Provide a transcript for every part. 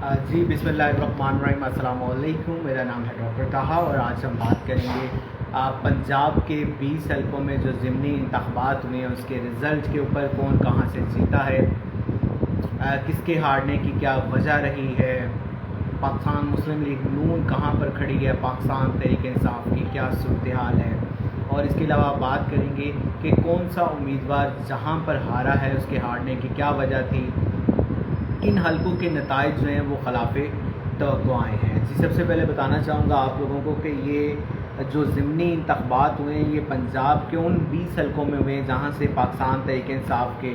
जी बिस्मिल्लाहिर्रहमानिर्रहीम, अस्सलाम वालेकुम। मेरा नाम है डॉक्टर ताहा और आज हम बात करेंगे पंजाब के 20 हलकों में जो ज़िमनी इंतखाबात हुए हैं उसके रिज़ल्ट के ऊपर, कौन कहाँ से जीता है, किसके हारने की क्या वजह रही है, पाकिस्तान मुस्लिम लीग नून कहाँ पर खड़ी है, पाकिस्तान तहरीक इंसाफ की क्या सूरत हाल है, और इसके अलावा बात करेंगे कि कौन सा उम्मीदवार जहाँ पर हारा है उसके हारने की क्या वजह थी, किन हलकों के नताइज जो हैं वो खिलाफ तवक्को आए हैं। जी सबसे पहले बताना चाहूँगा आप लोगों को कि ये जो ज़िमनी इंतखाबात हुए हैं ये पंजाब के उन 20 हलकों में हुए हैं जहाँ से पाकिस्तान तहरीक इंसाफ के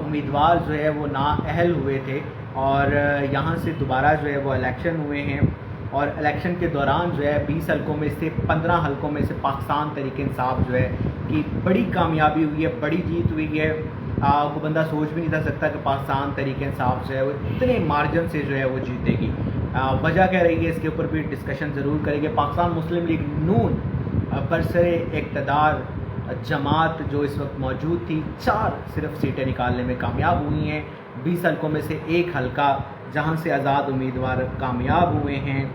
उम्मीदवार जो है वो नाअहल हुए थे, और यहाँ से दोबारा जो है वो इलेक्शन हुए हैं, और इलेक्शन के दौरान जो है 20 हलकों में से 15 हलकों में से पाकिस्तान तहरीक इंसाफ जो है कि बड़ी कामयाबी हुई है, बड़ी जीत हुई है। वो बंदा सोच भी नहीं था सकता कि पाकिस्तान तहरीक इंसाफ जो है वो इतने मार्जिन से जो है वो जीतेगी। वजह क्या रही है इसके ऊपर भी डिस्कशन ज़रूर करेंगे। पाकिस्तान मुस्लिम लीग नून बरसरे इक़्तिदार जमात जो इस वक्त मौजूद थी, 4 सिर्फ सीटें निकालने में कामयाब हुई हैं। 20 हलकों में से एक हलका जहां से आज़ाद उम्मीदवार कामयाब हुए हैं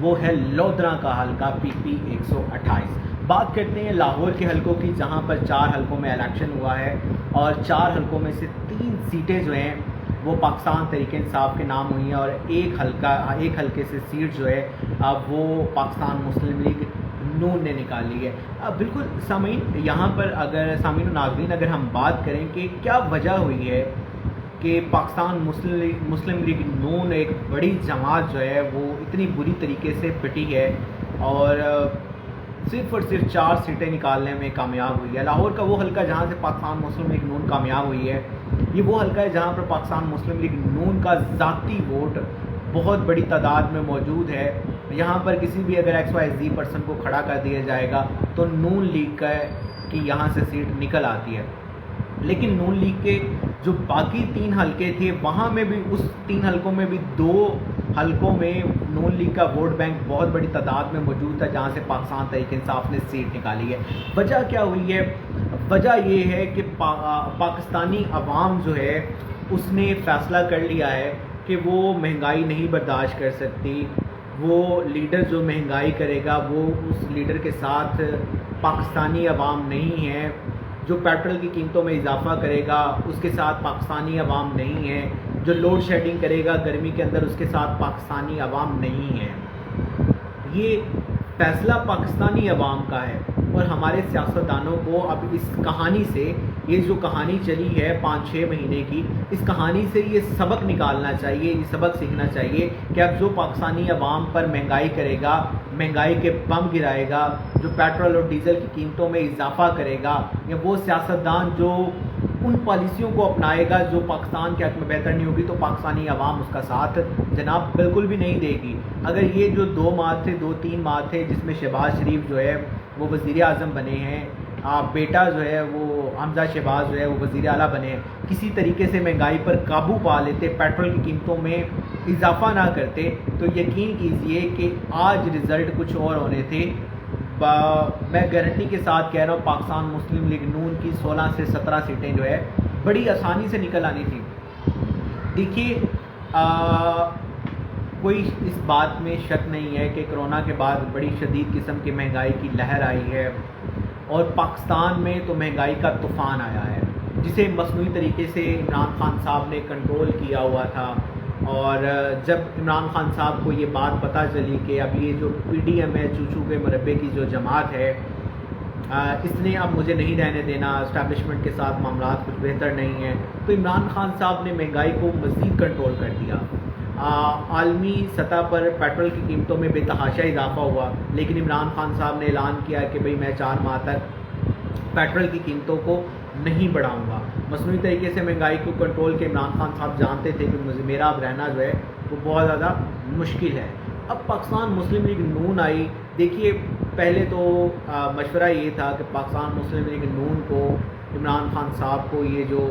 वो है लोधरा का हलका PP 128। बात करते हैं लाहौर के हलकों की, जहां पर 4 हलकों में इलेक्शन हुआ है और 4 हलकों में से 3 सीटें जो हैं वो पाकिस्तान तहरीक इंसाफ के नाम हुई हैं, और एक हलके से सीट जो है अब वो पाकिस्तान मुस्लिम लीग नून ने निकाली है। अब बिल्कुल सामीन, यहाँ पर अगर सामीन नाज़रीन अगर हम बात करें कि क्या वजह हुई है कि पाकिस्तान मुस्लिम लीग नून एक बड़ी जमात जो है वो इतनी बुरी तरीके से पिटी है और सिर्फ और सिर्फ 4 सीटें निकालने में कामयाब हुई है। लाहौर का वो हलका जहाँ से पाकिस्तान मुस्लिम लीग नून कामयाब हुई है, ये वो हलका है जहाँ पर पाकिस्तान मुस्लिम लीग नून का ज़ाती वोट बहुत बड़ी तादाद में मौजूद है। यहाँ पर किसी भी अगर XYZ पर्सन को खड़ा कर दिया जाएगा तो नून लीग की यहाँ से सीट निकल आती है। लेकिन नून लीग के जो बाकी 3 हलके थे वहाँ में भी, उस 3 हलकों में भी 2 हलकों में नून लीग का वोट बैंक बहुत बड़ी तादाद में मौजूद था जहाँ से पाकिस्तान तहरीक इंसाफ ने सीट निकाली है। वजह क्या हुई है? वजह ये है कि पाकिस्तानी अवाम जो है उसने फ़ैसला कर लिया है कि वो महंगाई नहीं बर्दाश्त कर सकती। वो लीडर जो महंगाई करेगा वो उस लीडर के साथ पाकिस्तानी अवाम नहीं है। जो पेट्रोल की कीमतों में इजाफा करेगा उसके साथ पाकिस्तानी अवाम नहीं है। जो लोड शेडिंग करेगा गर्मी के अंदर उसके साथ पाकिस्तानी अवाम नहीं है। ये फैसला पाकिस्तानी अवाम का है, और हमारे सियासतदानों को अब इस कहानी से, ये जो कहानी चली है 5-6 महीने की, इस कहानी से ये सबक निकालना चाहिए, ये सबक सीखना चाहिए कि अब जो पाकिस्तानी अवाम पर महंगाई करेगा, महंगाई के बम गिराएगा, जो पेट्रोल और डीज़ल की कीमतों में इजाफा करेगा, या वो सियासतदान जो उन पॉलिसियों को अपनाएगा जो पाकिस्तान के हक़ में बेहतर नहीं होगी, तो पाकिस्तानी अवाम उसका साथ जनाब बिल्कुल भी नहीं देगी। अगर ये जो 2-3 माह थे जिसमें शहबाज शरीफ जो है वो वज़ीर आज़म बने हैं, बेटा जो है वो हमजा शहबाज जो है वो वज़ीर आला बने हैं, किसी तरीके से महंगाई पर काबू पा लेते, पेट्रोल की कीमतों में इजाफा ना करते, तो यकीन कीजिए कि आज रिज़ल्ट कुछ और होने थे। मैं गारंटी के साथ कह रहा हूँ पाकिस्तान मुस्लिम लीग नून की 16 से 17 सीटें जो है बड़ी आसानी से निकल आनी थी। देखिए, कोई इस बात में शक नहीं है कि कोरोना के बाद बड़ी शदीद किस्म की महंगाई की लहर आई है, और पाकिस्तान में तो महंगाई का तूफ़ान आया है जिसे मसनूई तरीके से इमरान खान साहब ने कंट्रोल किया हुआ था। और जब इमरान खान साहब को ये बात पता चली कि अब ये जो PDM है, चूचू के मुरब्बे की जो जमात है, इसने अब मुझे नहीं रहने देना, इस्टेब्लिशमेंट के साथ मामलात कुछ बेहतर नहीं है, तो इमरान खान साहब ने महंगाई को मज़ीद कंट्रोल कर दिया। आलमी सतह पर पेट्रोल की कीमतों में बेतहाशा इजाफा हुआ, लेकिन इमरान खान साहब ने ऐलान किया कि भाई मैं 4 माह तक पेट्रोल की कीमतों को नहीं बढ़ाऊंगा। मसनूई तरीके से महंगाई को कंट्रोल के इमरान खान साहब जानते थे कि मेरा अब रहना जो है वो बहुत ज़्यादा मुश्किल है। अब पाकिस्तान मुस्लिम लीग नून आई। देखिए, पहले तो मशवरा ये था कि पाकिस्तान मुस्लिम लीग नून को, इमरान खान साहब को ये जो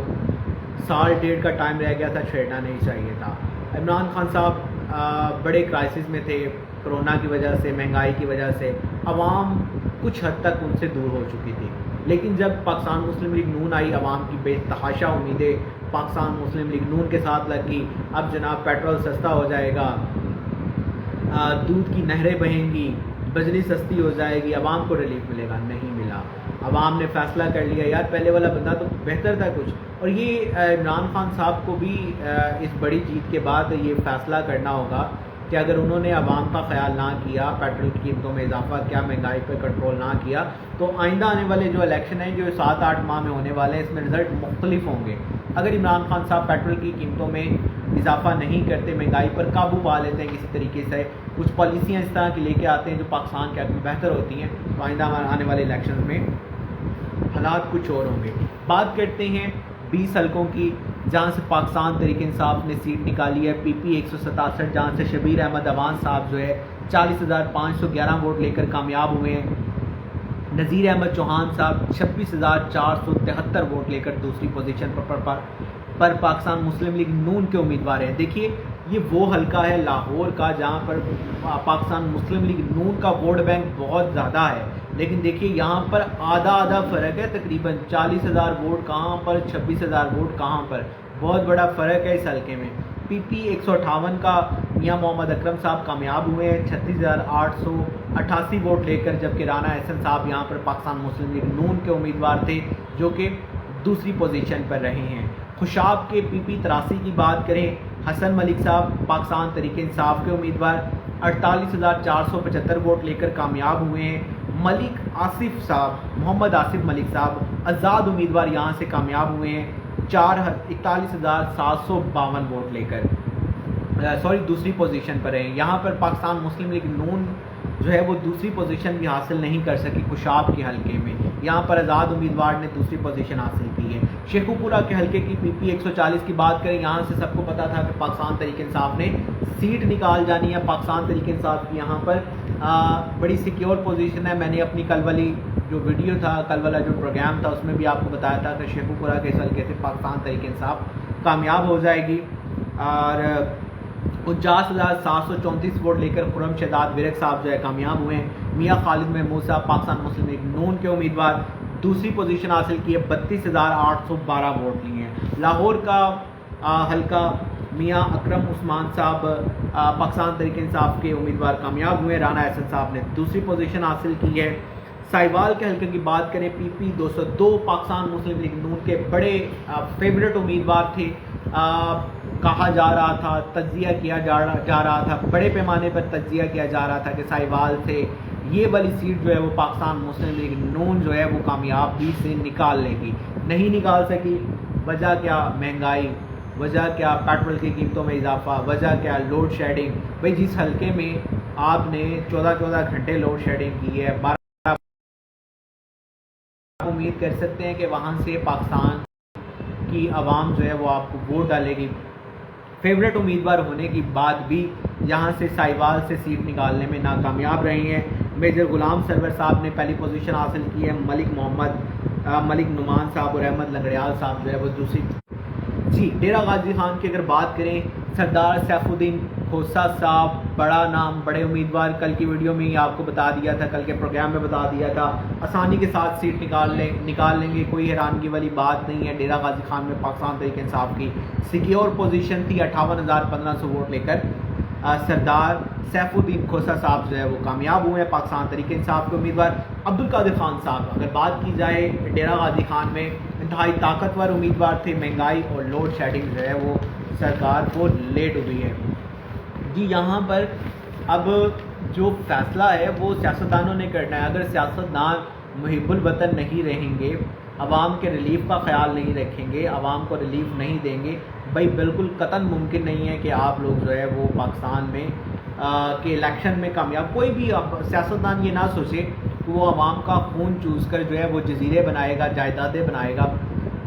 1.5 साल का टाइम रह गया था छेड़ना नहीं चाहिए था। इमरान खान साहब बड़े क्राइसिस में थे, कोरोना की वजह से, महंगाई की वजह से अवाम कुछ हद तक उनसे दूर हो चुकी थी। लेकिन जब पाकिस्तान मुस्लिम लीग नून आई, अवाम की बेतहाशा उम्मीदें पाकिस्तान मुस्लिम लीग नून के साथ लगी, अब जनाब पेट्रोल सस्ता हो जाएगा, दूध की नहरें बहेंगी, बिजली सस्ती हो जाएगी, आवाम को रिलीफ मिलेगा। नहीं मिला। आवाम ने फैसला कर लिया यार पहले वाला बंदा तो बेहतर था कुछ। और ये इमरान खान साहब को भी इस बड़ी जीत के बाद ये फैसला करना होगा कि अगर उन्होंने आवाम का ख्याल ना किया, पेट्रोल की कीमतों में इजाफा किया, महंगाई पर कंट्रोल ना किया, तो आइंदा आने वाले जो इलेक्शन हैं जो 7-8 माह में होने वाले हैं, इसमें रिजल्ट मुख्तलिफ होंगे। अगर इमरान खान साहब पेट्रोल की कीमतों में इजाफा नहीं करते, महंगाई पर काबू पा लेते हैं किसी तरीके से, कुछ पॉलिसियाँ इस तरह की लेके आते हैं जो पाकिस्तान के हक़ में बेहतर होती हैं, तो आइंदा आने वाले इलेक्शन में हालात कुछ और होंगे। बात करते हैं 20 हलकों की जहाँ से पाकिस्तान तहरीक इंसाफ ने सीट निकाली है। PP 167 जहाँ से शबीर अहमद अवान साहब जो है 40,511 वोट लेकर कामयाब हुए हैं। नज़ीर अहमद चौहान साहब 26,473 वोट लेकर दूसरी पोजीशन पर पाकिस्तान मुस्लिम लीग नून के उम्मीदवार हैं। देखिए ये वो हलका है लाहौर का जहाँ पर पाकिस्तान मुस्लिम लीग नून का वोट बैंक बहुत ज़्यादा है, लेकिन देखिए यहाँ पर आधा फ़र्क है, तकरीबन 40,000 वोट कहाँ पर, 26,000 वोट कहाँ पर, बहुत बड़ा फ़र्क है इस हलके में। PP 158 का मियाँ मोहम्मद अकरम साहब कामयाब हुए हैं 36,888 वोट लेकर, जबकि राना एहसन साहब यहाँ पर पाकिस्तान मुस्लिम लीग नून के उम्मीदवार थे जो कि दूसरी पोजीशन पर रहे हैं। खुशाब के PP 83 की बात करें, हसन मलिक साहब पाकिस्तान तहरीक इंसाफ के उम्मीदवार 48,475 वोट लेकर कामयाब हुए हैं। मलिक आसिफ साहब, मोहम्मद आसिफ मलिक साहब आज़ाद उम्मीदवार यहाँ से कामयाब हुए हैं 41,752 वोट लेकर, दूसरी पोजीशन पर हैं। यहाँ पर पाकिस्तान मुस्लिम लीग नून जो है वो दूसरी पोजीशन भी हासिल नहीं कर सकी खुशाब के हलके में, यहाँ पर आज़ाद उम्मीदवार ने दूसरी पोजीशन हासिल की है। शेखुपुरा के हलके की PP 140 की बात करें, यहाँ से सबको पता था कि पाकिस्तान तहरीक इंसाफ ने सीट निकाल जानी है। पाकिस्तान तहरीक इंसाफ की यहाँ पर बड़ी सिक्योर पोजीशन है। मैंने अपनी कल वाली जो वीडियो था, कल वाला जो प्रोग्राम था, उसमें भी आपको बताया था कि शेखुपुरा के इस हलके से पाकिस्तान तहरीक इंसाफ कामयाब हो जाएगी। और 49,734 वोट लेकर खुरम शहजाद विरक साहब जो है कामयाब हुए हैं। मियाँ खालिद महमूद साहब पाकिस्तान मुस्लिम लीग नून के उम्मीदवार दूसरी पोजीशन हासिल की है, 32,812 वोट लिए हैं। लाहौर का हलका मियाँ अकरम उस्मान साहब पाकिस्तान तहरीक इंसाफ के उम्मीदवार कामयाब हुए। राना एहसन साहब ने दूसरी पोजीशन हासिल की है। साहिवाल के हलके की बात करें, PP 202 पाकिस्तान मुस्लिम लीग नून के बड़े फेवरेट उम्मीदवार थे। कहा जा रहा था, तज्जिया किया जा रहा था, बड़े पैमाने पर तज्जिया किया जा रहा था कि साहिवाल से ये वाली सीट जो है वो पाकिस्तान मुस्लिम लीग नून जो है वो कामयाबी से निकाल लेगी। नहीं निकाल सकी। वजह क्या? महंगाई। वजह क्या? पेट्रोल की कीमतों में इजाफा। वजह क्या? Load shedding. भाई जिस हलके में आपने 14-14 घंटे लोड शेडिंग की है, 12 उम्मीद कर सकते हैं कि वहाँ से पाकिस्तान की आवाम जो है वो आपको वोट डालेगी। फेवरेट उम्मीदवार होने के बाद भी यहाँ से साहिवाल से सीट निकालने में नाकामयाब रही हैं। मेजर गुलाम सरवर साहब ने पहली पोजीशन हासिल की है। मलिक नुमान साहब और अहमद लंगड़ियाल साहब जो है वो दूसरी। जी, डेरा गाजी खान की अगर बात करें, सरदार सैफुद्दीन खोसा साहब बड़ा नाम, बड़े उम्मीदवार, कल की वीडियो में ही आपको बता दिया था, कल के प्रोग्राम में बता दिया था, आसानी के साथ सीट निकाल लेंगे, कोई हैरानगी वाली बात नहीं है। डेरा गाजी खान में पाकिस्तान तहरीक इंसाफ की सिक्योर पोजीशन थी। 58,1500 वोट लेकर सरदार सैफुद्दीन खोसा साहब जो है वो कामयाब हुए हैं पाकिस्तान तहरीक इंसाफ के उम्मीदवार। अब्दुल कादिर खान साहब, अगर बात की जाए डेरा गाजी खान में इंतहाई ताकतवर उम्मीदवार थे। महंगाई और लोड शेडिंग जो है वो सरकार को लेट हुई है। जी, यहाँ पर अब जो फैसला है वो सियासतदानों ने करना है। अगर सियासतदान मुहिब्बुल वतन नहीं रहेंगे, आवाम के रिलीफ का ख्याल नहीं रखेंगे, आवाम को रिलीफ नहीं देंगे, भाई बिल्कुल कतन मुमकिन नहीं है कि आप लोग जो है वो पाकिस्तान में के इलेक्शन में कामयाब। कोई भी सियासतदान ये ना सोचे कि वो आवाम का खून चूस कर जो है वो जजीरे बनाएगा, जायदादें बनाएगा।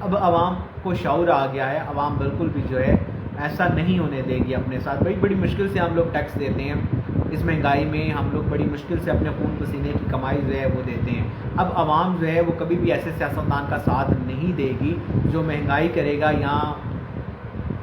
अब आवाम को शऊर आ गया है, आवाम बिल्कुल भी जो है ऐसा नहीं होने देगी अपने साथ। भाई बड़ी मुश्किल से हम लोग टैक्स देते हैं, इस महंगाई में हम लोग बड़ी मुश्किल से अपने खून पसीने की कमाई जो है वो देते हैं। अब आवाम जो है वो कभी भी ऐसे सियासतदान का साथ नहीं देगी जो महंगाई करेगा या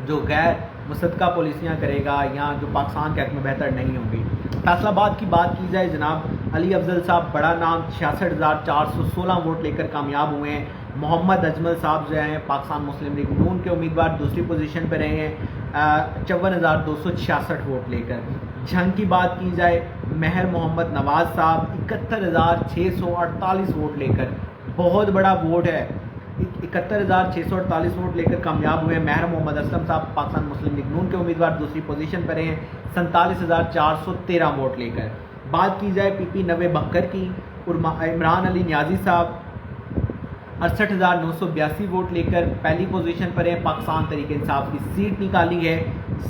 जो गैर مصدقہ پالیسیاں کرے گا یا جو پاکستان کے حق میں بہتر نہیں ہوں گی۔ فیصل آباد کی بات کی جائے جناب علی افضل صاحب بڑا نام 66,416 ووٹ لے کر کامیاب ہوئے ہیں۔ محمد اجمل صاحب جو ہیں پاکستان مسلم لیگ نون کے امیدوار دوسری پوزیشن پہ رہے ہیں 54,266 ووٹ لے کر۔ جھنگ کی بات کی جائے مہر محمد نواز صاحب 71,648 ووٹ لے کر، بہت بڑا ووٹ ہے، 71,648 ووٹ لے کر کامیاب ہوئے ہیں۔ مہر محمد اسلم صاحب پاکستان مسلم لیگ نون کے امیدوار دوسری پوزیشن پر رہے ہیں 47,413 ووٹ لے کر۔ بات کی جائے پی پی 90 کی، عمران علی نیازی صاحب 68,982 ووٹ لے کر پہلی پوزیشن پر ہیں۔ پاکستان تحریک انصاف کی سیٹ نکالی ہے۔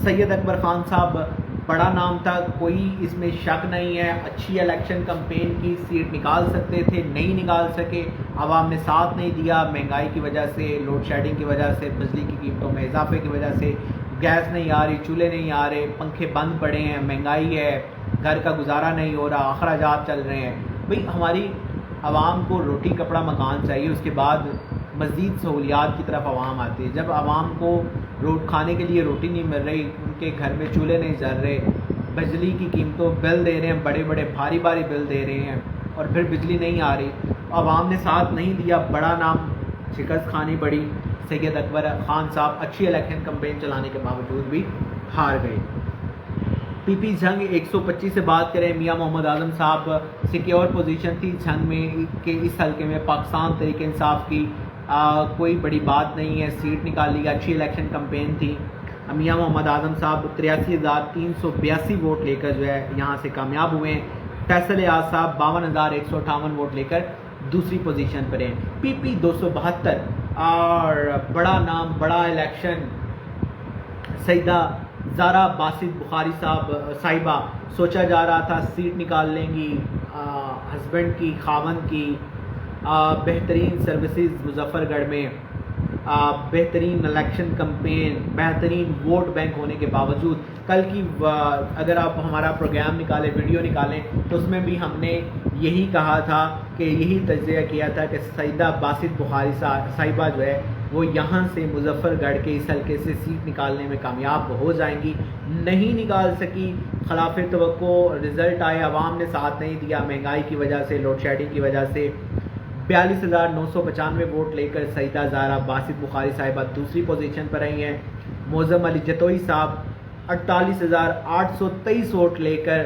سید اکبر خان صاحب بڑا نام تھا، کوئی اس میں شک نہیں ہے، اچھی الیکشن کمپین کی، سیٹ نکال سکتے تھے، نہیں نکال سکے، عوام نے ساتھ نہیں دیا، مہنگائی کی وجہ سے، لوڈ شیڈنگ کی وجہ سے، بجلی کی قیمتوں میں اضافے کی وجہ سے، گیس نہیں آ رہی، چولہے نہیں آ رہے، پنکھے بند پڑے ہیں، مہنگائی ہے، گھر کا گزارا نہیں ہو رہا، اخراجات چل رہے ہیں۔ بھئی ہماری عوام کو روٹی کپڑا مکان چاہیے، اس کے بعد مزید سہولیات کی طرف عوام آتی ہے۔ جب عوام کو کھانے کے لیے روٹی نہیں مل رہی، ان کے گھر میں چولہے نہیں جل رہے، بجلی کی قیمتوں بل دے رہے ہیں، بڑے بڑے بھاری بل دے رہے ہیں، اور پھر بجلی نہیں آ رہی، عوام نے ساتھ نہیں دیا، بڑا نام شکست کھانی پڑی۔ سید اکبر خان صاحب اچھی الیکشن کمپین چلانے کے باوجود بھی ہار گئے۔ پی پی جھنگ 125 سے بات کریں، میاں محمد اعظم صاحب سیکیور پوزیشن تھی جھنگ میں کہ اس حلقے میں پاکستان تحریک انصاف کی کوئی بڑی بات نہیں ہے، سیٹ نکالی، اچھی الیکشن کمپین تھی۔ میاں محمد اعظم صاحب 83,382 ووٹ لے کر جو ہے یہاں سے کامیاب ہوئے ہیں۔ فیصل ایاز صاحب 52,158 ووٹ لے کر دوسری پوزیشن پر ہیں۔ پی پی 272 اور بڑا نام، بڑا الیکشن، سیدہ زارا باسط بخاری صاحبہ سوچا جا رہا تھا سیٹ نکال لیں گی، ہسبینڈ کی، خاوند کی، بہترین سروسز مظفر گڑھ میں، بہترین الیکشن کمپین، بہترین ووٹ بینک ہونے کے باوجود کل کی اگر آپ ہمارا پروگرام نکالیں، ویڈیو نکالیں، تو اس میں بھی ہم نے یہی کہا تھا کہ یہی تجزیہ کیا تھا کہ سیدہ باسط بخاری صاحبہ جو ہے وہ یہاں سے مظفر گڑھ کے اس حلقے سے سیٹ نکالنے میں کامیاب ہو جائیں گی، نہیں نکال سکی، خلاف توقع رزلٹ آئے، عوام نے ساتھ نہیں دیا، مہنگائی کی وجہ سے، لوڈ شیڈنگ کی وجہ سے۔ 42,995 ووٹ لے کر سیدہ زارا باسط بخاری صاحبہ دوسری پوزیشن پر رہی ہیں۔ معظم علی جتوئی صاحب 48,823 ووٹ لے کر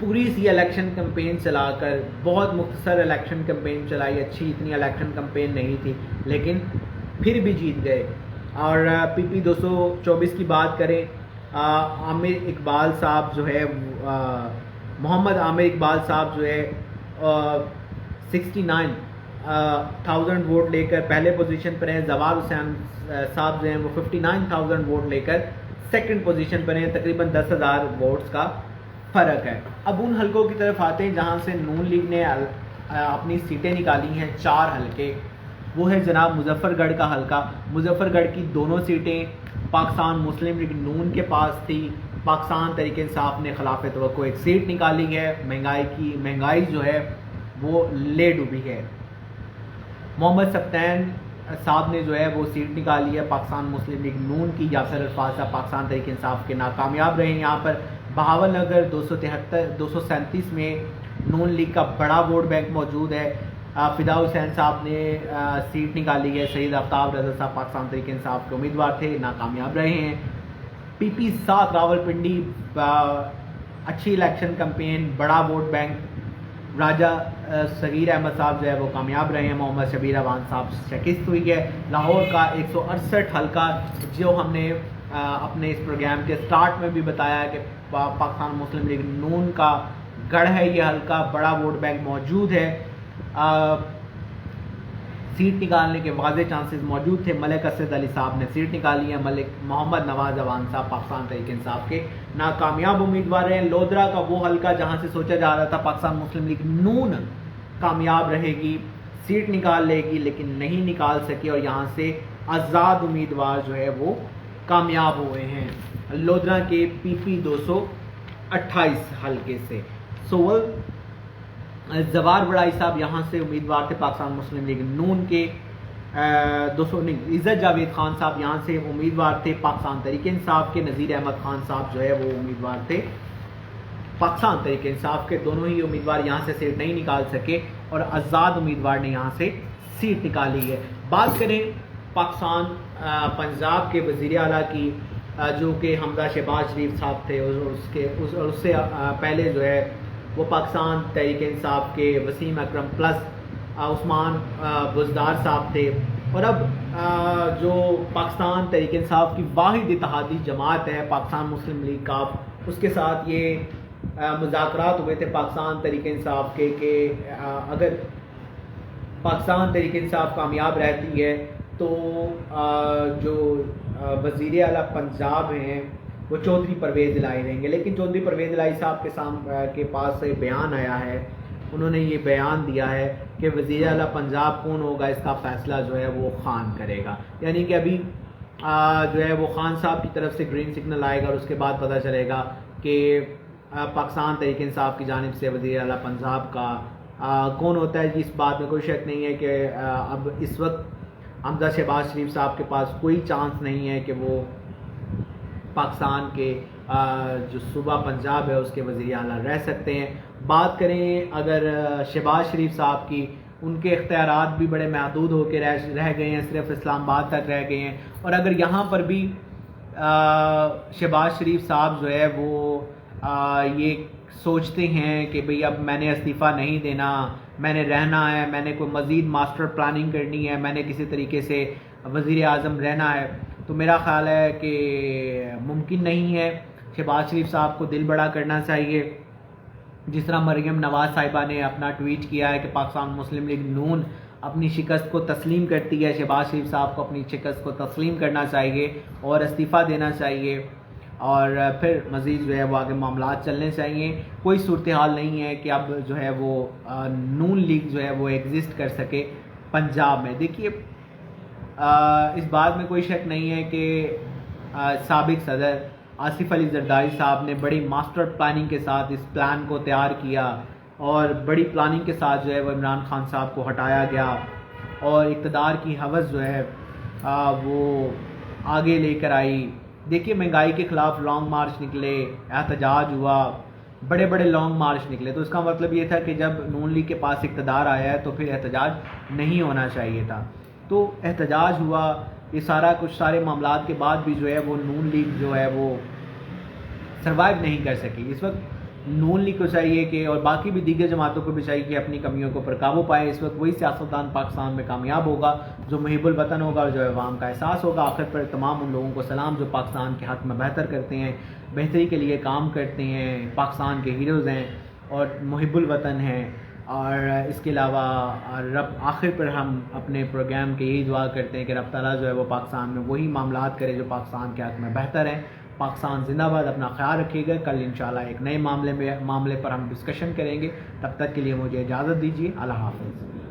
پوری سی الیکشن کمپین چلا کر، بہت مختصر الیکشن کمپین چلائی، اچھی اتنی الیکشن کمپین نہیں تھی لیکن پھر بھی جیت گئے۔ اور پی پی 224 کی بات کریں، عامر اقبال صاحب جو ہے، محمد عامر اقبال صاحب جو ہے 69,000 ووٹ لے کر پہلے پوزیشن پر ہیں۔ زوال حسین صاحب جو ہیں وہ 59,000 ووٹ لے کر سیکنڈ پوزیشن پر ہیں، تقریباً 10,000 ووٹس کا فرق ہے۔ اب ان حلقوں کی طرف آتے ہیں جہاں سے نون لیگ نے اپنی سیٹیں نکالی ہیں، 4 حلقے، وہ ہے جناب مظفر گڑھ کا حلقہ۔ مظفر گڑھ کی دونوں سیٹیں پاکستان مسلم لیگ نون کے پاس تھی، پاکستان تحریک انصاف نے خلاف توقع ایک سیٹ نکالی ہے، مہنگائی جو ہے وہ لے ڈوبی ہے۔ محمد سبطین صاحب نے جو ہے وہ سیٹ نکالی ہے پاکستان مسلم لیگ نون کی، یاسر الفاظ صاحب پاکستان تحریک انصاف کے ناکامیاب رہے ہیں یہاں پر۔ بہاول نگر 237 میں نون لیگ کا بڑا ووٹ بینک موجود ہے، فدا حسین صاحب نے سیٹ نکالی ہے، سید آفتاب رضا صاحب پاکستان تحریک انصاف کے امیدوار تھے، ناکامیاب رہے ہیں۔ پی پی 7 راولپنڈی اچھی الیکشن کمپین، بڑا ووٹ بینک، راجہ صغیر احمد صاحب جو ہے وہ کامیاب رہے ہیں، محمد شبیر اوان صاحب شکست ہوئی ہے۔ لاہور کا 168 حلقہ جو ہم نے اپنے اس پروگرام کے سٹارٹ میں بھی بتایا کہ پاکستان مسلم لیگ نون کا گڑھ ہے یہ حلقہ، بڑا ووٹ بینک موجود ہے، سیٹ نکالنے کے واضح چانسز موجود تھے۔ ملک اسد علی صاحب نے سیٹ نکالی ہے، محمد نواز اوان صاحب پاکستان تحریک انصاف کے ناکامیاب امیدوار ہیں۔ لودرا کا وہ حلقہ جہاں سے سوچا جا رہا تھا پاکستان مسلم لیگ نون کامیاب رہے گی، سیٹ نکال لے گی، لیکن نہیں نکال سکی اور یہاں سے آزاد امیدوار جو ہے وہ کامیاب ہوئے ہیں لودرا کے پی پی 228 حلقے سے۔ سول زوار بڑائی صاحب یہاں سے امیدوار تھے پاکستان مسلم لیگ نون کے، 200 نہیں، عزت جاوید خان صاحب یہاں سے امیدوار تھے پاکستان تحریک انصاف کے، نذیر احمد خان صاحب جو ہے وہ امیدوار تھے پاکستان تحریک انصاف کے، دونوں ہی امیدوار یہاں سے سیٹ نہیں نکال سکے اور آزاد امیدوار نے یہاں سے سیٹ نکالی ہے۔ بات کریں پاکستان پنجاب کے وزیر اعلیٰ کی، جو کہ حمزہ شہباز شریف صاحب تھے، اس سے پہلے جو ہے وہ پاکستان تحریک انصاف کے وسیم اکرم پلس عثمان بزدار صاحب تھے، اور اب جو پاکستان تحریک انصاف کی واحد اتحادی جماعت ہے پاکستان مسلم لیگ کاف، اس کے ساتھ یہ مذاکرات ہوئے تھے پاکستان تحریک انصاف کے کہ اگر پاکستان تحریک انصاف کامیاب رہتی ہے تو جو وزیر اعلیٰ پنجاب ہیں وہ چودھری پرویز الہی رہیں گے، لیکن چودھری پرویز الہی صاحب کے پاس سے بیان آیا ہے، انہوں نے یہ بیان دیا ہے کہ وزیر اعلیٰ پنجاب کون ہوگا اس کا فیصلہ جو ہے وہ خان کرے گا، یعنی کہ ابھی جو ہے وہ خان صاحب کی طرف سے گرین سگنل آئے گا اور اس کے بعد پتہ چلے گا کہ پاکستان تحریک انصاف کی جانب سے وزیر اعلیٰ پنجاب کا کون ہوتا ہے۔ اس بات میں کوئی شک نہیں ہے کہ اب اس وقت حمزہ شہباز شریف صاحب کے پاس کوئی چانس نہیں ہے کہ وہ پاکستان کے جو صوبہ پنجاب ہے اس کے وزیر اعلیٰ رہ سکتے ہیں۔ بات کریں اگر شہباز شریف صاحب کی، ان کے اختیارات بھی بڑے محدود ہو کے رہ گئے ہیں، صرف اسلام آباد تک رہ گئے ہیں، اور اگر یہاں پر بھی شہباز شریف صاحب جو ہے وہ یہ سوچتے ہیں کہ بھئی اب میں نے استعفیٰ نہیں دینا، میں نے رہنا ہے، میں نے کوئی مزید ماسٹر پلاننگ کرنی ہے، میں نے کسی طریقے سے وزیر اعظم رہنا ہے، تو میرا خیال ہے کہ ممکن نہیں ہے۔ شہباز شریف صاحب کو دل بڑا کرنا چاہیے، جس طرح مریم نواز صاحبہ نے اپنا ٹویٹ کیا ہے کہ پاکستان مسلم لیگ نون اپنی شکست کو تسلیم کرتی ہے، شہباز شریف صاحب کو اپنی شکست کو تسلیم کرنا چاہیے اور استعفیٰ دینا چاہیے، اور پھر مزید جو ہے وہ آگے معاملات چلنے چاہیے۔ کوئی صورتحال نہیں ہے کہ اب جو ہے وہ نون لیگ جو ہے وہ ایگزسٹ کر سکے پنجاب میں۔ دیکھیے اس بات میں کوئی شک نہیں ہے کہ سابق صدر آصف علی زرداری صاحب نے بڑی ماسٹر پلاننگ کے ساتھ اس پلان کو تیار کیا، اور بڑی پلاننگ کے ساتھ جو ہے وہ عمران خان صاحب کو ہٹایا گیا، اور اقتدار کی ہوس جو ہے وہ آگے لے کر آئی۔ دیکھیے مہنگائی کے خلاف لانگ مارچ نکلے، احتجاج ہوا، بڑے بڑے لانگ مارچ نکلے، تو اس کا مطلب یہ تھا کہ جب نون لیگ کے پاس اقتدار آیا ہے تو پھر احتجاج نہیں ہونا چاہیے تھا، تو احتجاج ہوا۔ یہ سارے معاملات کے بعد بھی جو ہے وہ نون لیگ جو ہے وہ سروائیو نہیں کر سکی۔ اس وقت نون لیگ کو چاہیے کہ، اور باقی بھی دیگر جماعتوں کو بھی چاہیے کہ اپنی کمیوں کو پر قابو پائے۔ اس وقت وہی سیاستدان پاکستان میں کامیاب ہوگا جو محب الوطن ہوگا اور جو عوام کا احساس ہوگا۔ آخر پر تمام ان لوگوں کو سلام جو پاکستان کے حق میں بہتر کرتے ہیں، بہتری کے لیے کام کرتے ہیں، پاکستان کے ہیروز ہیں اور محب الوطن ہیں، اور اس کے علاوہ رب آخر پر ہم اپنے پروگرام کے یہی دعا کرتے ہیں کہ رب تعالیٰ جو ہے وہ پاکستان میں وہی معاملات کرے جو پاکستان کے حق میں بہتر ہیں۔ پاکستان زندہ باد، اپنا خیال رکھیے گا۔ کل انشاءاللہ ایک نئے معاملے پر ہم ڈسکشن کریں گے، تب تک کے لیے مجھے اجازت دیجیے۔ اللہ حافظ۔